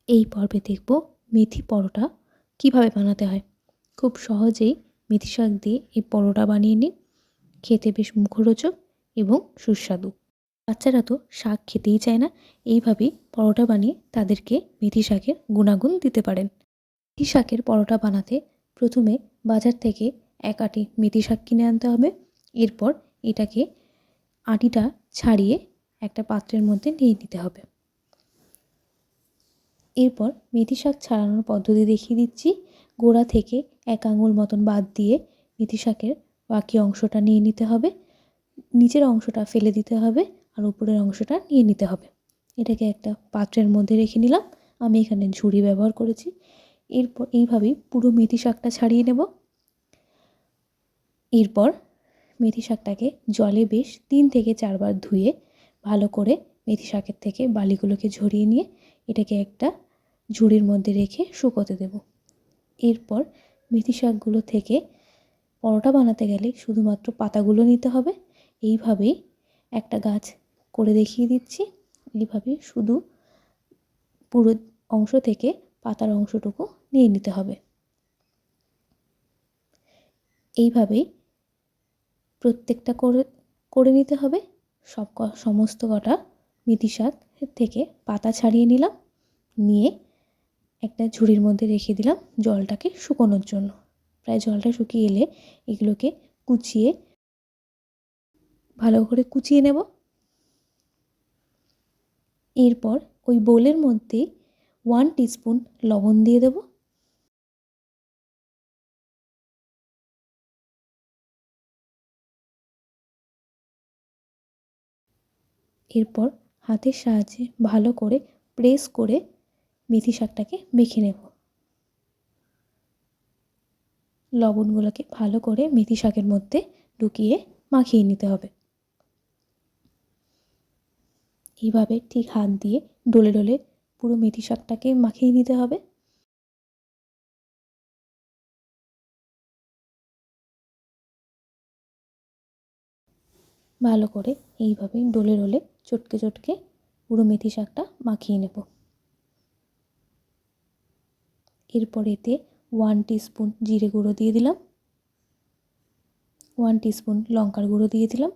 এই পর্বে দেখব মেথি পরোটা কিভাবে বানাতে হয়। খুব সহজেই মেথি শাক দিয়ে এই পরোটা বানিয়ে নিন। খেতে বেশ মুখরোচক এবং সুস্বাদু। বাচ্চারা তো শাক খেতেই চায় না, এইভাবেই পরোটা বানিয়ে তাদেরকে মেথি শাকের গুণাগুণ দিতে পারেন। মেথি শাকের পরোটা বানাতে প্রথমে বাজার থেকে এক আঁটি মেথি শাক কিনে আনতে হবে। এরপর এটাকে আঁটিটা ছাড়িয়ে একটা পাত্রের মধ্যে নিয়ে নিতে হবে। এরপর মেথি শাক ছাড়ানোর পদ্ধতি দেখিয়ে দিচ্ছি। গোড়া থেকে 1 আঙুল মতন বাদ দিয়ে মেথি শাকের বাকি অংশটা নিয়ে নিতে হবে। নিচের অংশটা ফেলে দিতে হবে আর উপরের অংশটা নিয়ে নিতে হবে। এটাকে একটা পাত্রের মধ্যে রেখে নিলাম। আমি এখানে ঝুড়ি ব্যবহার করেছি। এরপর এইভাবেই পুরো মেথি শাকটা ছাড়িয়ে নেব। এরপর মেথি শাকটাকে জলে বেশ 3 থেকে 4 বার ধুয়ে ভালো করে মেথি শাকের থেকে বালিগুলোকে ঝরিয়ে নিয়ে এটাকে একটা ঝুড়ির মধ্যে রেখে শুকোতে দেব। এরপর মেথি শাকগুলো থেকে পরোটা বানাতে গেলে শুধুমাত্র পাতাগুলো নিতে হবে। এইভাবেই একটা গাছ করে দেখিয়ে দিচ্ছি। এইভাবেই শুধু পুরো অংশ থেকে পাতার অংশটুকু নিয়ে নিতে হবে। এইভাবেই প্রত্যেকটা করে নিতে হবে। সমস্ত কটা মেথি শাক থেকে পাতা ছাড়িয়ে নিলাম, নিয়ে একটা ঝুড়ির মধ্যে রেখে দিলাম জলটাকে শুকোনোর জন্য। প্রায় জলটা শুকিয়ে এলে এগুলোকে কুচিয়ে ভালো করে কুচিয়ে নেব। এরপর ওই বোলের মধ্যে 1 টিস্পুন লবণ দিয়ে দেব। এরপর হাতের সাহায্যে ভালো করে প্রেস করে মেথি শাকটাকে মেখে নেব। লবণগুলোকে ভালো করে মেথি শাকের মধ্যে ঢুকিয়ে মাখিয়ে নিতে হবে। এইভাবে ঠিক হাত দিয়ে ডলে ডলে পুরো মেথি শাকটাকে মাখিয়ে নিতে হবে। ভালো করে এইভাবে ডলে ডলে চটকে চটকে পুরো মেথি শাকটা মাখিয়ে নেব। এরপর এতে 1 টিস্পুন জিরে গুঁড়ো দিয়ে দিলাম, 1 টিস্পুন লঙ্কার গুঁড়ো দিয়ে দিলাম।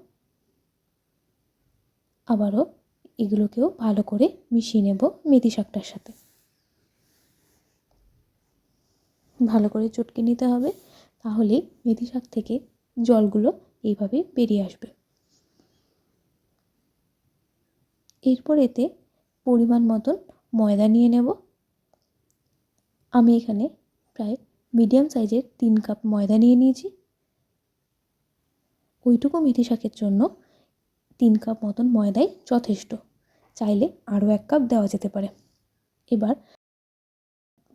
আবারও এগুলোকেও ভালো করে মিশিয়ে নেব মেথি শাকটার সাথে। ভালো করে চটকে নিতে হবে, তাহলেই মেথি শাক থেকে জলগুলো এইভাবে বেরিয়ে আসবে। এরপর এতে পরিমাণ মতন ময়দা নিয়ে নেব। আমি এখানে প্রায় মিডিয়াম সাইজের 3 কাপ ময়দা নিয়ে নিয়েছি। ওইটুকু মেথি শাকের জন্য 3 কাপ মতন ময়দাই যথেষ্ট। চাইলে আরও 1 কাপ দেওয়া যেতে পারে। এবার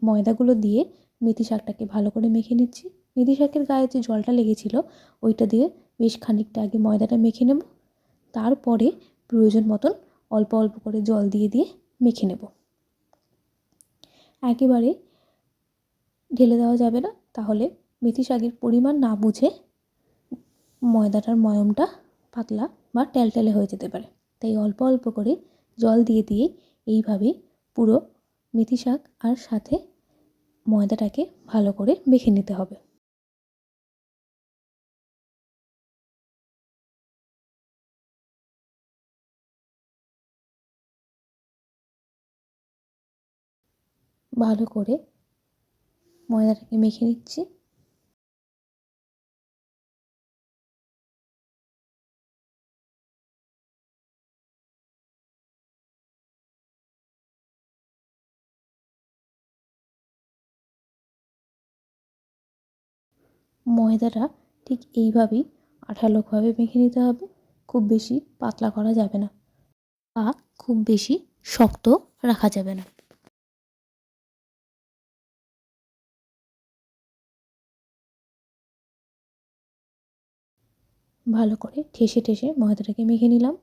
ময়দাগুলো দিয়ে মেথি শাকটাকে ভালো করে মেখে নিচ্ছি। মেথি শাকের গায়ে যে জলটা লেগেছিল ওইটা দিয়ে বেশ খানিকটা আগে ময়দাটা মেখে নেব। তারপরে প্রয়োজন মতন অল্প অল্প করে জল দিয়ে দিয়ে মেখে নেব। একেবারে ঢেলে দেওয়া যাবে না, তাহলে মেথি শাকের পরিমাণ না বুঝে ময়দাটার ময়মটা পাতলা বা টেলটেলে হয়ে যেতে পারে। তাই অল্প অল্প করে জল দিয়ে দিয়ে এইভাবেই পুরো মেথি শাক আর সাথে ময়দাটাকে ভালো করে মেখে নিতে হবে। ভালো করে ময়দাটাকে মেখে নিচ্ছি। ময়দাটা ঠিক এইভাবেই আঠালোভাবে মেখে নিতে হবে। খুব বেশি পাতলা করা যাবে না বা খুব বেশি শক্ত রাখা যাবে না। ভালো করে ঠেসে ঠেসে ময়দাটাকে মেখে নিলাম।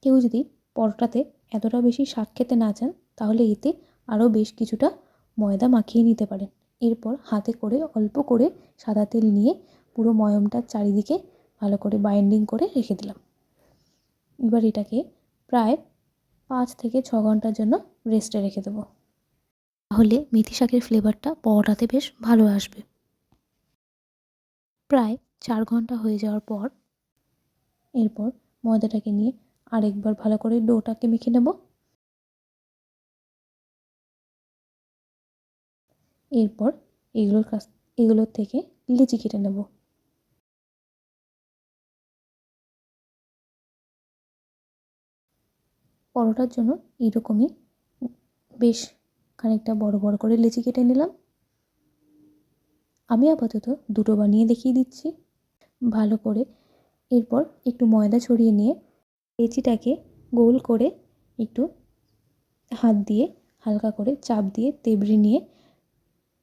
কেউ যদি পরোটাতে এতটা বেশি শাক খেতে না চান, তাহলে এতে আরও বেশ কিছুটা ময়দা মাখিয়ে নিতে পারেন। এরপর হাতে করে অল্প করে সাদা তেল নিয়ে পুরো ময়মটার চারিদিকে ভালো করে বাইন্ডিং করে রেখে দিলাম। এবার এটাকে প্রায় 5 থেকে 6 ঘন্টার জন্য রেস্টে রেখে দেবো। তাহলে মেথি শাকের ফ্লেভারটা পরোটাতে বেশ ভালো আসবে। প্রায় 4 ঘন্টা হয়ে যাওয়ার পর এরপর ময়দাটাকে নিয়ে আরেকবার ভালো করে ডোটাকে মেখে নেব। এরপর এগুলোর থেকে লিচি কেটে নেব। পরোটার জন্য এরকমই বেশ খানিকটা বড় বড় করে লিচি কেটে নিলাম। আমি আপাতত দুটো বানিয়ে দেখিয়ে দিচ্ছি। ভালো করে এরপর একটু ময়দা ছড়িয়ে নিয়ে লিচিটাকে গোল করে একটু হাত দিয়ে হালকা করে চাপ দিয়ে তেবড়ে নিয়ে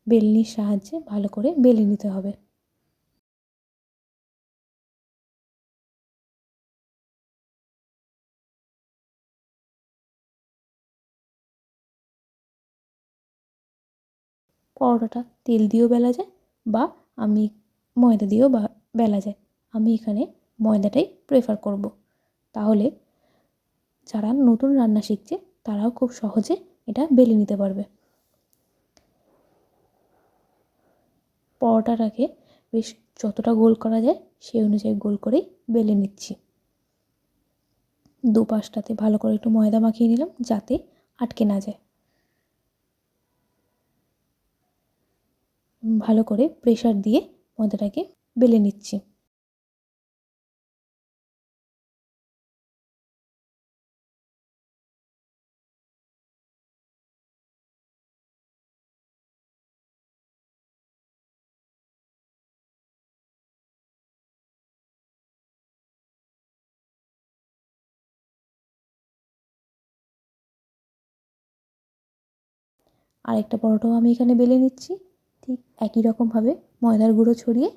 বেলনির সাহায্যে ভালো করে বেলে নিতে হবে। পরোটাটা তেল দিয়েও বেলা যায় বা আমি ময়দা দিয়েও বেলা যায়। আমি এখানে ময়দাটাই প্রেফার করব। তাহলে যারা নতুন রান্না শিখছে তারাও খুব সহজে এটা বেলে নিতে পারবে। পরোটাটাকে বেশ যতটা গোল করা যায় সেই অনুযায়ী গোল করেই বেলে নিচ্ছি। দুপাশটাতে ভালো করে একটু ময়দা মাখিয়ে নিলাম যাতে আটকে না যায়। ভালো করে প্রেসার দিয়ে ময়দাটাকে বেলে নিচ্ছি। আরেকটা পরোটাও আমি এখানে বেলে নিচ্ছি। ঠিক একই রকমভাবে ময়দার গুঁড়ো ছড়িয়ে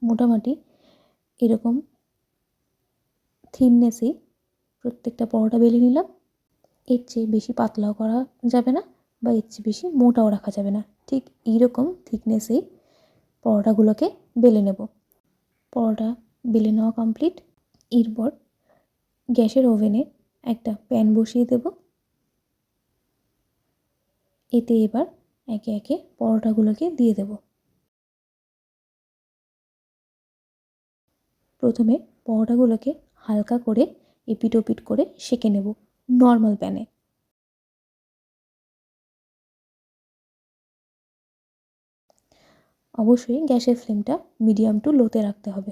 মোটামুটি এরকম থিননেসেই প্রত্যেকটা পরোটা বেলে নিলাম। এর চেয়ে বেশি পাতলাও করা যাবে না বা এর চেয়ে বেশি মোটাও রাখা যাবে না। ঠিক এইরকম থিকনেসেই পরোটাগুলোকে বেলে নেব। পরোটা বেলে নেওয়া কমপ্লিট। এরপর গ্যাসের ওভেনে একটা প্যান বসিয়ে দেব। এতে এবার একে একে পরোটাগুলোকে দিয়ে দেব। প্রথমে পরোটাগুলোকে হালকা করে এপিট ওপিট করে সেঁকে নেব নর্মাল প্যানে। অবশ্যই গ্যাসের ফ্লেমটা মিডিয়াম টু লোতে রাখতে হবে।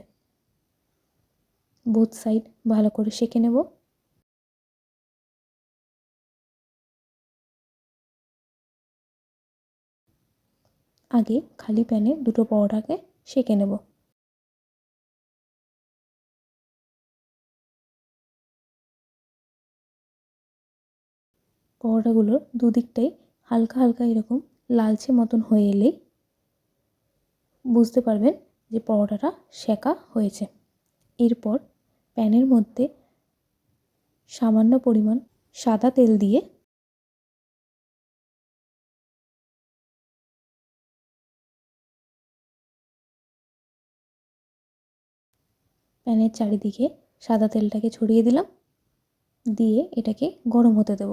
বোথ সাইড ভালো করে সেঁকে নেব। আগে খালি প্যানে দুটো পরোটাকে সেঁকে নেব। পরোটাগুলোর দুদিকটাই হালকা হালকা এরকম লালচে মতন হয়ে এলেই বুঝতে পারবেন যে পরোটাটা সেঁকা হয়েছে। এরপর প্যানের মধ্যে সামান্য পরিমাণ সাদা তেল দিয়ে প্যানের চারিদিকে সাদা তেলটাকে ছড়িয়ে দিলাম। দিয়ে এটাকে গরম হতে দেব।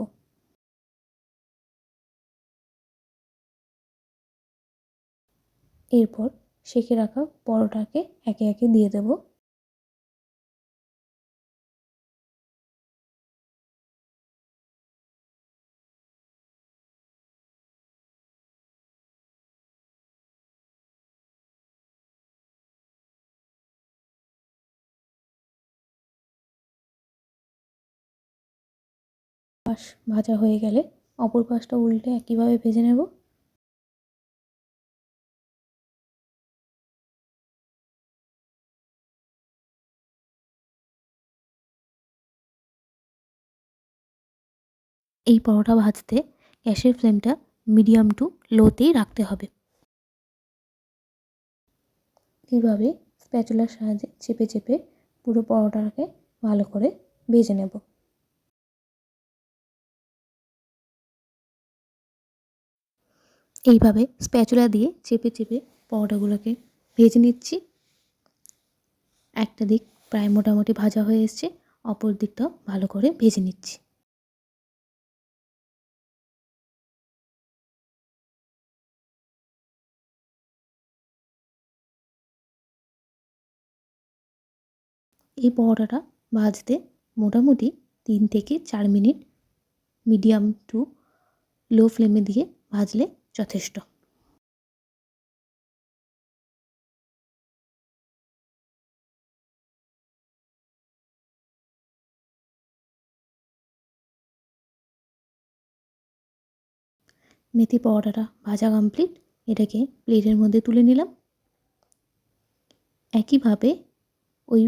এরপর সেঁকে রাখা পরোটাকে একে একে দিয়ে দেব। পাশ ভাজা হয়ে গেলে অপর পাশটা উল্টে একইভাবে ভেজে নেব। এই পরোটা ভাজতে গ্যাসের ফ্লেমটা মিডিয়াম টু লোতেই রাখতে হবে। এইভাবে স্প্যাচুলার সাহায্যে চেপে চেপে পুরো পরোটাকে ভালো করে ভেজে নেব। এইভাবে স্প্যাচুলা দিয়ে চেপে চেপে পরোটাগুলোকে ভেজে নিচ্ছি। একটা দিক প্রায় মোটামুটি ভাজা হয়ে এসছে, অপর দিকটাও ভালো করে ভেজে নিচ্ছি। এই পরোটাটা ভাজতে মোটামুটি 3 থেকে 4 মিনিট মিডিয়াম টু লো ফ্লেমে দিয়ে ভাজলে যথেষ্ট। মেথি পরোটাটা ভাজা কমপ্লিট। এটাকে প্লেটের মধ্যে তুলে নিলাম। একইভাবে ওই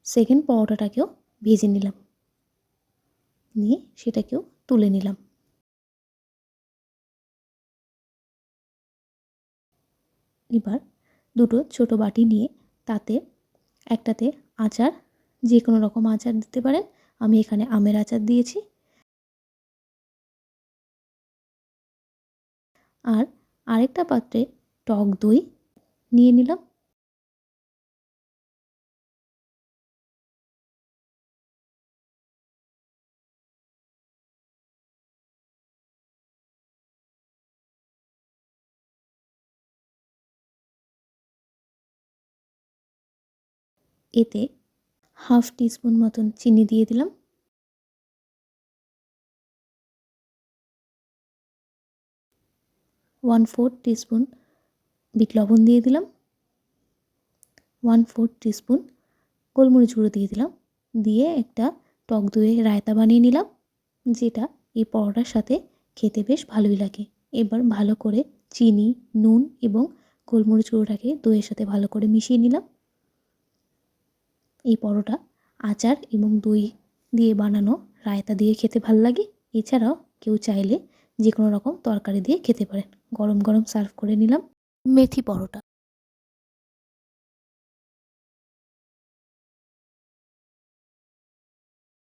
সেকেন্ড পরোটাটাকেও ভেজে নিলাম, নিয়ে সেটাকেও তুলে নিলাম। এবার দুটো ছোট বাটি নিয়ে তাতে একটাতে আচার, যে কোনো রকম আচার দিতে পারেন, আমি এখানে আমের আচার দিয়েছি। আর আরেকটা পাত্রে টক দই নিয়ে নিলাম। এতে হাফ টিস্পুন মতন চিনি দিয়ে দিলাম। 1/4 টিস্পুন বিট লবণ দিয়ে দিলাম। 1/4 টিস্পুন গোলমরিচ গুঁড়ো দিয়ে দিলাম। দিয়ে একটা টক দইয়ের রায়তা বানিয়ে নিলাম, যেটা এই পরোটার সাথে খেতে বেশ ভালোই লাগে। এবার ভালো করে চিনি, নুন এবং গোলমরিচ গুঁড়োটাকে দইয়ের সাথে ভালো করে মিশিয়ে নিলাম। এই পরোটা আচার এবং দই দিয়ে বানানো রায়তা দিয়ে খেতে ভালো লাগে। এছাড়াও কেউ চাইলে যে কোনো রকম তরকারি দিয়ে খেতে পারেন। গরম গরম সার্ভ করে নিলাম মেথি পরোটা।